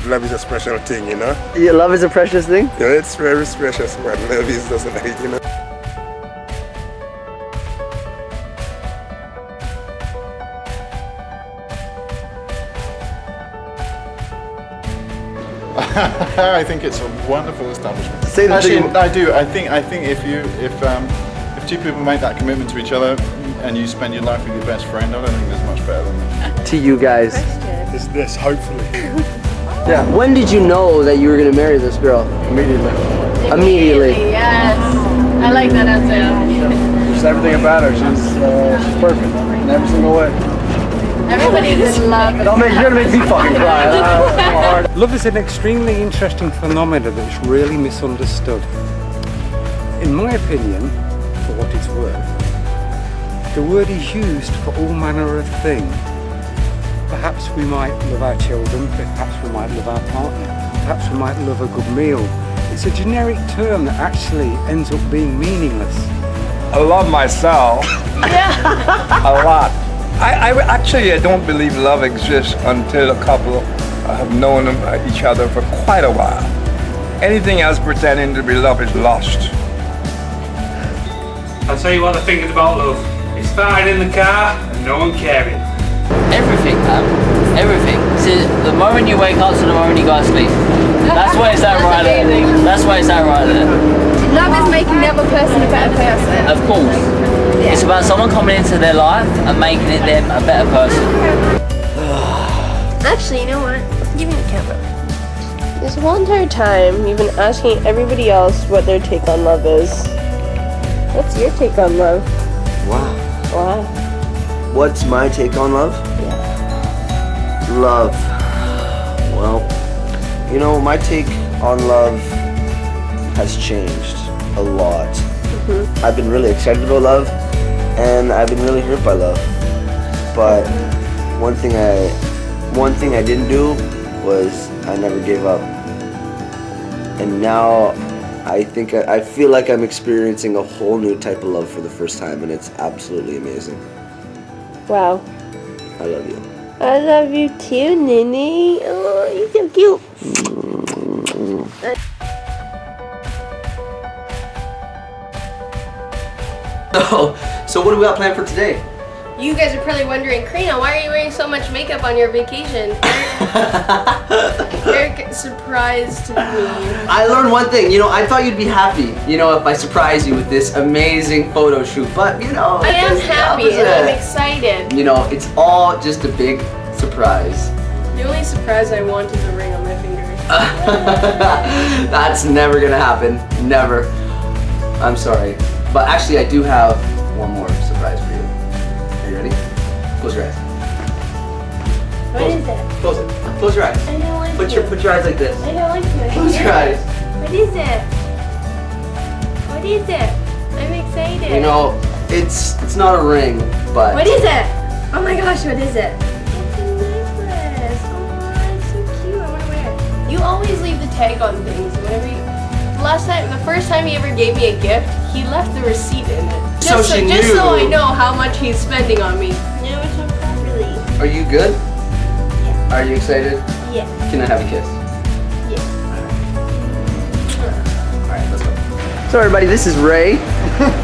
love is a special thing, you know? Yeah, love is a precious thing? Yeah, it's very precious, man. Love is just like, you know? I think it's a wonderful establishment. Say the Actually, thing. I do. I think if two people make that commitment to each other and you spend your life with your best friend, I don't think there's much better than that. To you guys. It's this, hopefully. Yeah. When did you know that you were gonna marry this girl? Immediately. Immediately. Yes. I like that answer. Just everything about her. She's perfect in every single way. Everybody's in love. You're gonna make me fucking cry. Love is an extremely interesting phenomenon that's really misunderstood. In my opinion, for what it's worth, the word is used for all manner of things. Perhaps we might love our children, perhaps we might love our partner, perhaps we might love a good meal. It's a generic term that actually ends up being meaningless. I love myself a lot. I don't believe love exists until a couple have known each other for quite a while. Anything else pretending to be love is lost. I'll tell you what I think about love. It started in the car and no one caring. Everything, man. Everything. See, the moment you wake up to the moment you go to sleep. That's where it's at right there. That's where it's at right there. Love is making the other person a better person. Of course. Yeah. It's about someone coming into their life and making it them a better person. Actually, you know what? Give me the camera. This whole entire time, you've been asking everybody else what their take on love is. What's your take on love? Wow. Why? What's my take on love? Yeah. Love. Well, you know, my take on love has changed a lot. Mm-hmm. I've been really excited about love, and I've been really hurt by love. But one thing I didn't do was I never gave up. And now I feel like I'm experiencing a whole new type of love for the first time, and it's absolutely amazing. Wow. I love you. I love you too, Nini. Oh, you're so cute. So what do we got planned for today? You guys are probably wondering, Karina, why are you wearing so much makeup on your vacation? Eric surprised me. I learned one thing, you know, I thought you'd be happy, you know, if I surprised you with this amazing photo shoot, but you know, I am it's the happy and opposite. I'm excited. You know, it's all just a big surprise. The only surprise I want is a ring on my finger. That's never gonna happen, never. I'm sorry, but actually I do have one more surprise for you. Are you ready? Close your eyes. What is it? Close it. Close your eyes. I don't like Put your eyes like this. I don't like it. Close your eyes. What is it? What is it? I'm excited. You know, it's not a ring, but What is it? Oh my gosh, what is it? It's a necklace. Oh, it's so cute. I want to wear it. You always leave the tag on things. The first time he ever gave me a gift, he left the receipt in it. Just so I know how much he's spending on me. No, it's not properly. Are you good? Yeah. Are you excited? Yeah. Can I have a kiss? Yeah. Alright, let's go. So everybody, this is Ray.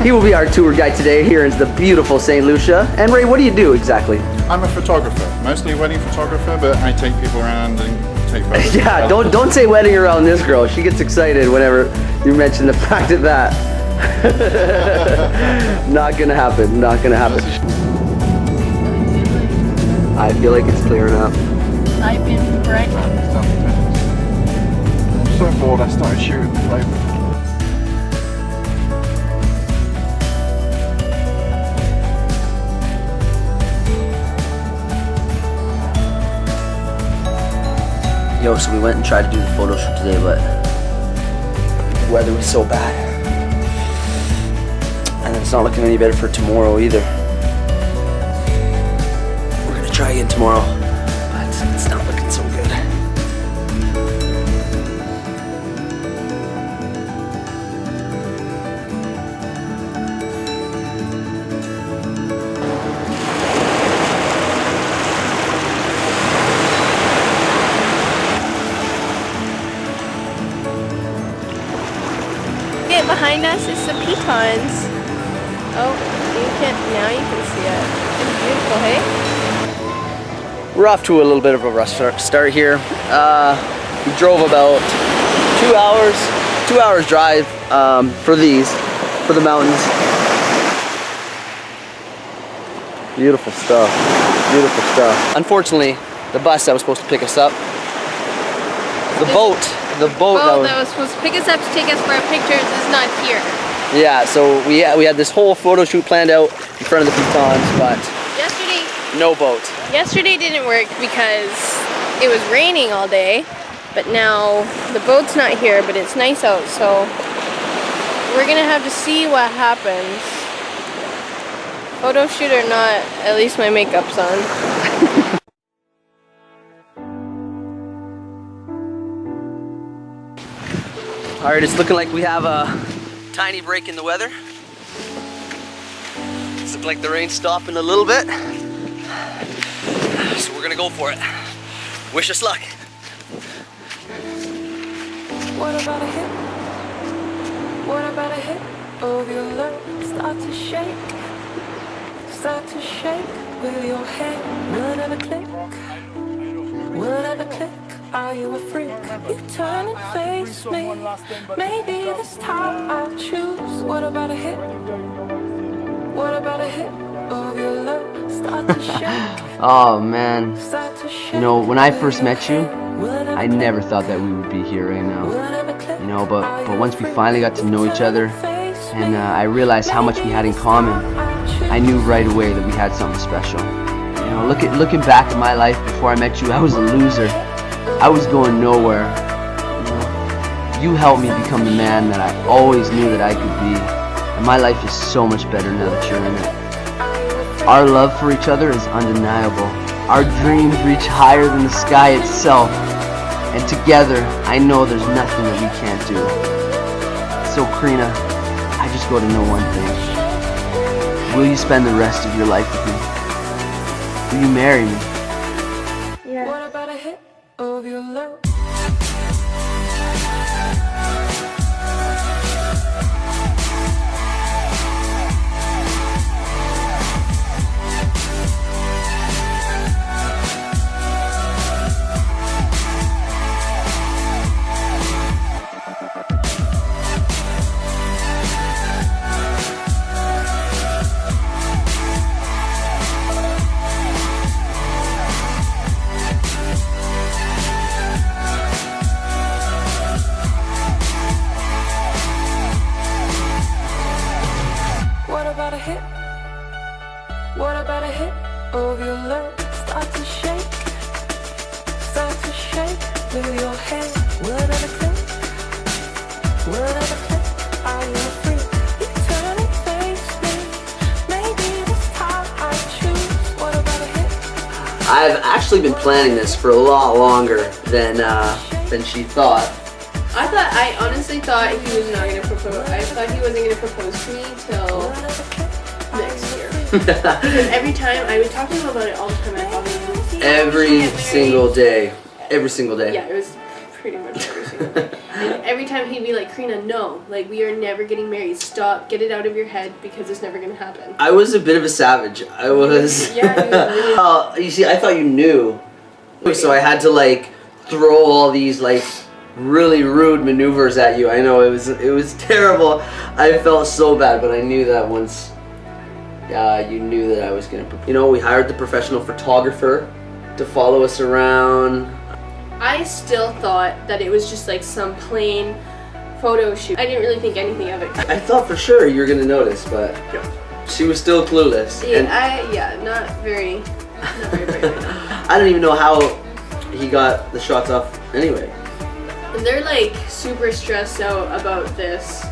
He will be our tour guide today here in the beautiful St. Lucia. And Ray, what do you do exactly? I'm a photographer, mostly a wedding photographer, but I take people around and take photos. Yeah, don't say wedding around this girl. She gets excited whenever you mention the fact of that. Not gonna happen, not gonna happen. I feel like it's clearing up. I've been right. I'm so bored, I started shooting the flavor. Yo, so we went and tried to do the photo shoot today, but the weather was so bad. And it's not looking any better for tomorrow either. We're gonna try again tomorrow, but it's not looking so good. behind us is the pitons. Oh, now you can see it. It's beautiful, hey? We're off to a little bit of a rough start here. We drove about 2 hours, 2 hours drive for the mountains. Beautiful stuff, beautiful stuff. Unfortunately, the bus that was supposed to pick us up, the boat that was supposed to pick us up to take us for our pictures is not here. Yeah, so we had this whole photo shoot planned out in front of the pitons, but no boat. Yesterday didn't work because it was raining all day, but now the boat's not here, but it's nice out, so we're gonna have to see what happens. Photo shoot or not, at least my makeup's on. Alright, it's looking like we have a tiny break in the weather. It's looking like the rain's stopping a little bit. So we're gonna go for it. Wish us luck. What about a hit? What about a hit of your love? Start to shake with your head. Will it ever click? Will it ever click? Are you a freak? You turn and face me. Maybe this time I'll choose. What about a hit? What about a hit of your love? Start to shake. Oh man, you know, when I first met you, I never thought that we would be here right now. You know, but once we finally got to know each other, and I realized how much we had in common, I knew right away that we had something special. You know, looking back at my life before I met you, I was a loser. I was going nowhere. You helped me become the man that I always knew that I could be. And my life is so much better now that you're in it. Our love for each other is undeniable. Our dreams reach higher than the sky itself. And together, I know there's nothing that we can't do. So Karina, I just go to know one thing. Will you spend the rest of your life with me? Will you marry me? Yeah. What about a hit of your love? What about a hit? What about a hit of your love? Start to shake with your head. Will it ever click? Will it ever click? Are you a freak? You turn and face me. Maybe this time I choose. What about a hit? I've actually been planning this for a lot longer than she thought. I honestly thought he was not going to propose. I thought he wasn't going to propose to me till next year. Because every time, I would talk to him about it all the time. I thought Every single day. Every single day. Yeah, it was pretty much every single day. And every time he'd be like, Karina, no, like we are never getting married. Stop, get it out of your head because it's never going to happen. I was a bit of a savage. I was. Yeah, he was really. You see, I thought you knew. So I had to like throw all these like really rude maneuvers at you. I know it was terrible. I felt so bad, but I knew that once you knew that I was gonna. You know, we hired the professional photographer to follow us around. I still thought that it was just like some plain photo shoot. I didn't really think anything of it. I thought for sure you were gonna notice, but she was still clueless. Yeah, and not very bright right now. I don't even know how he got the shots off anyway. And they're like super stressed out about this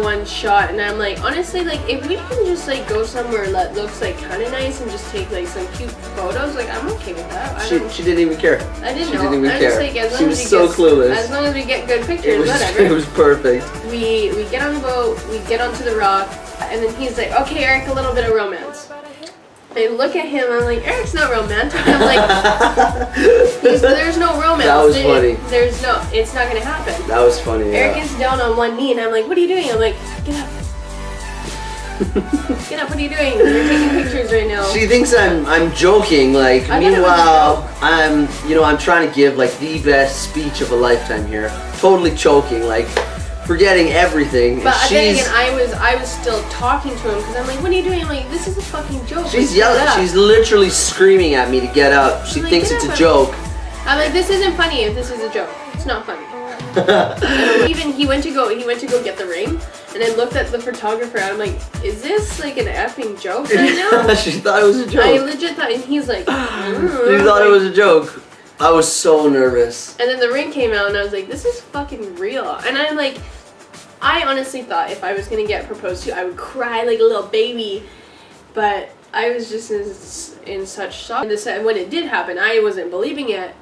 one shot, and I'm like, honestly, like if we can just like go somewhere that looks like kind of nice and just take like some cute photos, like I'm okay with that. She didn't even care. I didn't know. She didn't even care. Just, like, as long she as was we so clueless. As long as we get good pictures, whatever. It was perfect. We get on the boat, we get onto the rock, and then he's like, okay, Eric, a little bit of romance. I look at him, I'm like, Eric's not romantic. I'm like, there's no romance. That was funny. There's no, it's not gonna happen. That was funny, Eric is down on one knee, and I'm like, what are you doing? I'm like, get up. Get up, what are you doing? We're taking pictures right now. She thinks I'm joking, like, meanwhile, I'm trying to give, like, the best speech of a lifetime here. Totally choking, like, forgetting everything. But then she's, again, I was still talking to him, because I'm like, what are you doing? I'm like, this is a fucking joke. She's yelling, she's literally screaming at me to get up. She thinks it's a joke. I'm like, this isn't funny if this is a joke. It's not funny. Even he went to go get the ring, and I looked at the photographer. I'm like, is this like an effing joke right now? She thought it was a joke. I legit thought, and he's like, She thought it was a joke. I was so nervous. And then the ring came out, and I was like, this is fucking real. And I'm like, I honestly thought if I was gonna get proposed to, I would cry like a little baby, but I was just in such shock. And when it did happen, I wasn't believing it.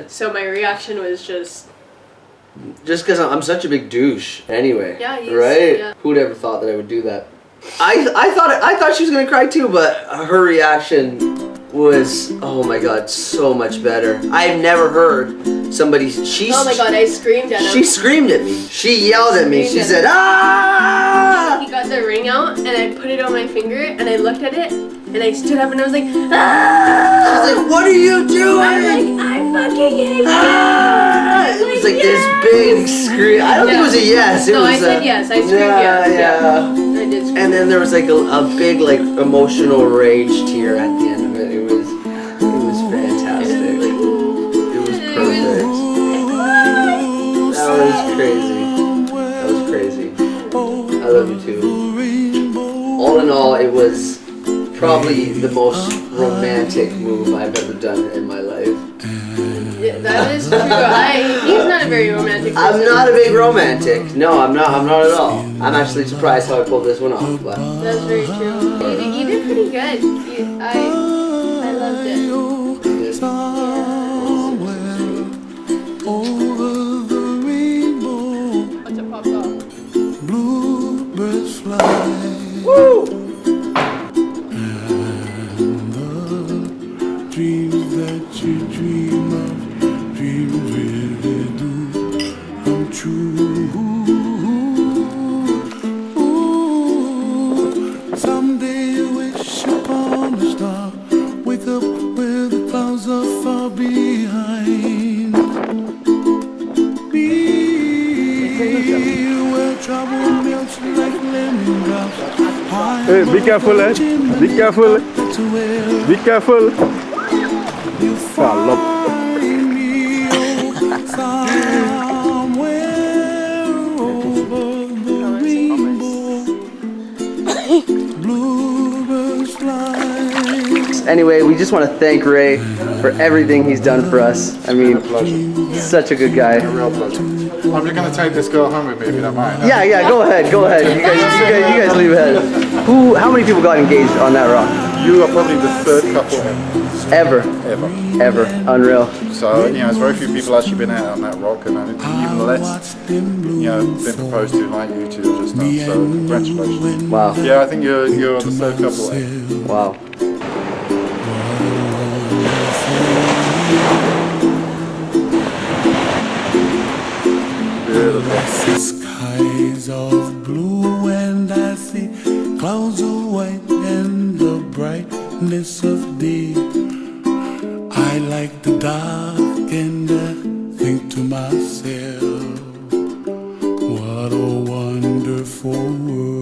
So my reaction was just because I'm such a big douche anyway. Yeah, right? Yeah. Who'd ever thought that I would do that? I thought she was gonna cry too, but her reaction was, oh my god, so much better. I've never heard somebody. Oh my god, I screamed at him. She screamed at me. She yelled at me. She said, "Ah!" He got the ring out, and I put it on my finger, and I looked at it, and I stood up, and I was like, "Ah!" She's like, "What are you doing?" I'm like, "I'm fucking hitting ah! It was like this big scream. I don't think it was a yes. It was I said yes. I screamed yes. Yeah. I did scream. And then there was like a big like emotional rage tear at the end of it. It was fantastic. It was perfect. That was crazy. That was crazy. I love you too. All in all, it was probably the most romantic move I've ever done in my life. Yeah, that is true. He's not a very romantic person. I'm not a big romantic. No, I'm not at all. I'm actually surprised how I pulled this one off. But that's very true. You did pretty good. I loved it. Once it pops off. Bluebirds fly. Woo! Dreams that you dream of, dreams really do come true. Ooh, someday you wish upon a star, wake up where the clouds are far behind. Be where trouble melts like lemon drops. Hey, be careful, eh? Be careful. Be careful. You find me somewhere over the rainbow. Bluebirds fly. Anyway, we just want to thank Ray for everything he's done for us. I mean, such a good guy. A real pleasure. I'm just going to take this girl home with me if you don't mind. Yeah, go ahead. You guys leave ahead. How many people got engaged on that rock? You are probably the third couple Ever. Unreal. So, there's very few people actually been out on that rock, and even less, been proposed to like you two just now. So, congratulations. Wow. Yeah, I think you're the third couple. Wow. The skies of blue and I see clouds of white and the brightness of day. I like the dark and I think to myself, what a wonderful world.